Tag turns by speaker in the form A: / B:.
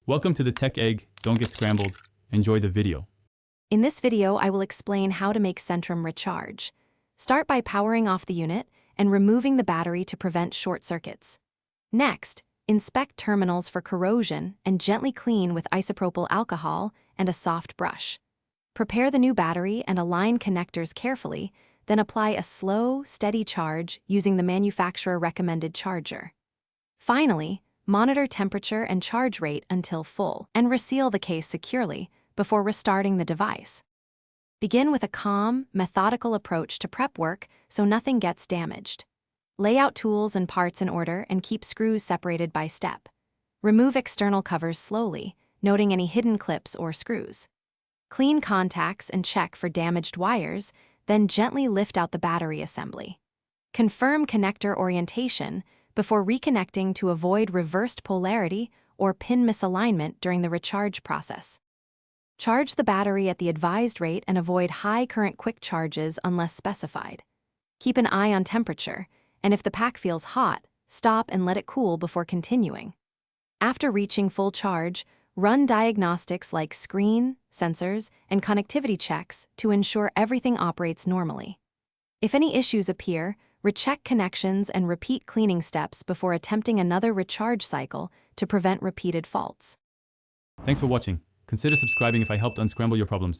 A: Welcome to the Tech Egg. Don't get scrambled. Enjoy the video.
B: In this video, I will explain how to make Centrum Recharge. Start by powering off the unit and removing the battery to prevent short circuits. Next, inspect terminals for corrosion and gently clean with isopropyl alcohol and a soft brush. Prepare the new battery and align connectors carefully, then apply a slow, steady charge using the manufacturer-recommended charger. Finally, monitor temperature and charge rate until full, and reseal the case securely before restarting the device. Begin with a calm, methodical approach to prep work so nothing gets damaged. Lay out tools and parts in order and keep screws separated by step. Remove external covers slowly, noting any hidden clips or screws. Clean contacts and check for damaged wires, then gently lift out the battery assembly. Confirm connector orientation before reconnecting to avoid reversed polarity or pin misalignment during the recharge process. Charge the battery at the advised rate and avoid high current quick charges unless specified. Keep an eye on temperature, and if the pack feels hot, stop and let it cool before continuing. After reaching full charge, run diagnostics like screen, sensors, and connectivity checks to ensure everything operates normally. If any issues appear, recheck connections and repeat cleaning steps before attempting another recharge cycle to prevent repeated faults.
A: Thanks for watching. Consider subscribing if I helped unscramble your problems.